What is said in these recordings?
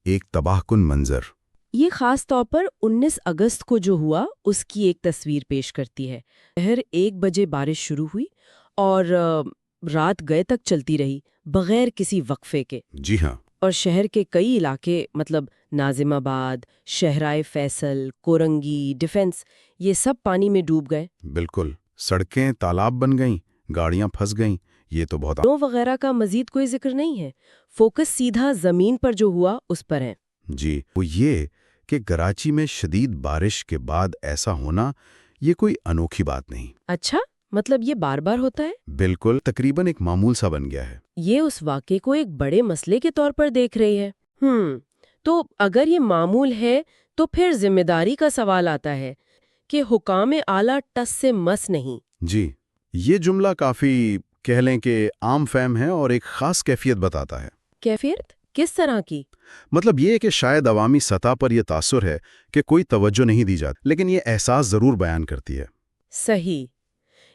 ایک تباہ کن منظر۔ یہ خاص طور پر 19 اگست کو جو ہوا اس کی ایک تصویر پیش کرتی ہے۔ شہر 1 بجے بارش شروع ہوئی اور رات گئے تک چلتی رہی بغیر کسی وقفے کے۔ جی ہاں۔ اور شہر کے کئی علاقے مطلب ناظم آباد، شہرائے فیصل، کورنگی، ڈیفنس، یہ سب پانی میں ڈوب گئے۔ بالکل، سڑکیں تالاب بن گئیں، گاڑیاں پھنس گئیں۔ یہ تو بہت وغیرہ کا مزید کوئی ذکر نہیں ہے، فوکس سیدھا زمین پر جو ہوا اس پر ہے۔ جی، وہ یہ کہ کراچی میں شدید بارش کے بعد ایسا ہونا یہ کوئی انوکھی بات نہیں۔ اچھا، مطلب یہ بار بار ہوتا ہے؟ بالکل، تقریباً ایک معمول سا بن گیا ہے۔ یہ اس واقعے کو ایک بڑے مسئلے کے طور پر دیکھ رہی ہے۔ تو اگر یہ معمول ہے تو پھر ذمہ داری کا سوال آتا ہے کہ حکام اعلیٰ ٹس سے مس نہیں۔ جی، یہ جملہ کافی کہہ لیں کہ عام فہم ہے اور ایک خاص کیفیت بتاتا ہے۔ کیفیت کس طرح کی؟ مطلب یہ کہ شاید عوامی سطح پر یہ تاثر ہے کہ کوئی توجہ نہیں دی جاتی، لیکن یہ احساس ضرور بیان کرتی ہے۔ صحیح،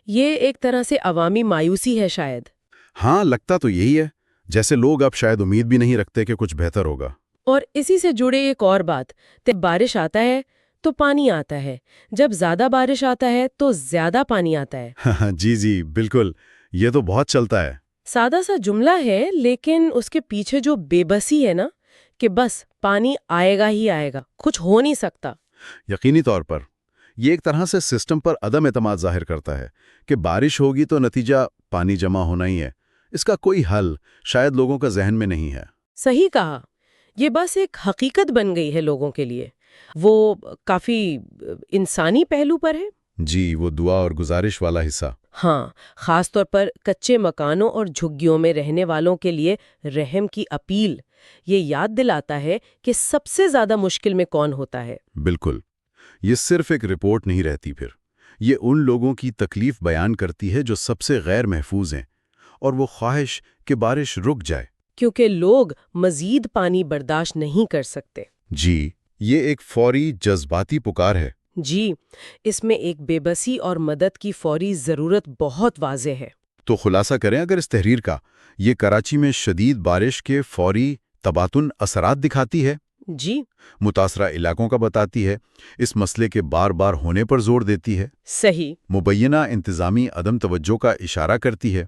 یہ ایک طرح سے عوامی مایوسی ہے شاید۔ ہاں، لگتا تو یہی ہے، جیسے لوگ اب شاید امید بھی نہیں رکھتے کہ کچھ بہتر ہوگا۔ اور اسی سے جڑے ایک اور بات، جب بارش آتا ہے تو پانی آتا ہے، جب زیادہ بارش آتا ہے تو زیادہ پانی آتا ہے۔ جی بالکل، یہ تو بہت چلتا ہے۔ سادہ سا جملہ ہے لیکن اس کے پیچھے جو بے بسی ہے نا، کہ بس پانی آئے گا ہی آئے گا، کچھ ہو نہیں سکتا۔ یقینی طور پر یہ ایک طرح سے سسٹم پر عدم اعتماد ظاہر کرتا ہے کہ بارش ہوگی تو نتیجہ پانی جمع ہونا ہی ہے، اس کا کوئی حل شاید لوگوں کا ذہن میں نہیں ہے۔ صحیح کہا، یہ بس ایک حقیقت بن گئی ہے لوگوں کے لیے، وہ کافی انسانی پہلو پر ہے۔ جی، وہ دعا اور گزارش والا حصہ۔ ہاں، خاص طور پر کچے مکانوں اور جھگیوں میں رہنے والوں کے لیے رحم کی اپیل یہ یاد دلاتا ہے کہ سب سے زیادہ مشکل میں کون ہوتا ہے۔ بالکل، یہ صرف ایک رپورٹ نہیں رہتی، پھر یہ ان لوگوں کی تکلیف بیان کرتی ہے جو سب سے غیر محفوظ ہیں، اور وہ خواہش کہ بارش رک جائے کیونکہ لوگ مزید پانی برداشت نہیں کر سکتے۔ جی، یہ ایک فوری جذباتی پکار ہے۔ جی، اس میں ایک بے بسی اور مدد کی فوری ضرورت بہت واضح ہے۔ تو خلاصہ کریں اگر اس تحریر کا، یہ کراچی میں شدید بارش کے فوری تباطن اثرات دکھاتی ہے، جی، متاثرہ علاقوں کا بتاتی ہے، اس مسئلے کے بار بار ہونے پر زور دیتی ہے، صحیح، مبینہ انتظامی عدم توجہ کا اشارہ کرتی ہے،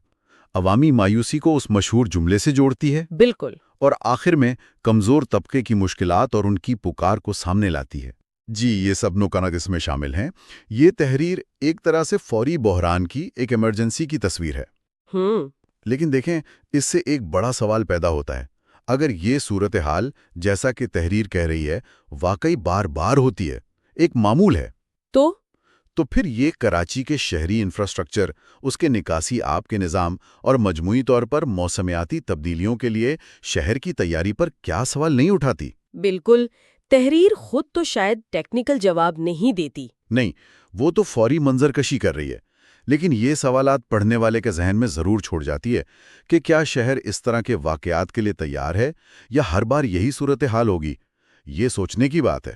عوامی مایوسی کو اس مشہور جملے سے جوڑتی ہے، بالکل، اور آخر میں کمزور طبقے کی مشکلات اور ان کی پکار کو سامنے لاتی ہے۔ جی، یہ سب نکات اس میں شامل ہیں۔ یہ تحریر ایک طرح سے فوری بحران کی ایک ایمرجنسی کی تصویر ہے۔ لیکن دیکھیں، اس سے ایک بڑا سوال پیدا ہوتا ہے، اگر یہ صورتحال جیسا کہ تحریر کہہ رہی ہے واقعی بار بار ہوتی ہے، ایک معمول ہے، تو پھر یہ کراچی کے شہری انفراسٹرکچر، اس کے نکاسی آب کے نظام اور مجموعی طور پر موسمیاتی تبدیلیوں کے لیے شہر کی تیاری پر کیا سوال نہیں اٹھاتی؟ بالکل، تحریر خود تو شاید ٹیکنیکل جواب نہیں دیتی۔ نہیں، وہ تو فوری منظر کشی کر رہی ہے، لیکن یہ سوالات پڑھنے والے کے ذہن میں ضرور چھوڑ جاتی ہے کہ کیا شہر اس طرح کے واقعات کے لیے تیار ہے یا ہر بار یہی صورتحال ہوگی؟ یہ سوچنے کی بات ہے۔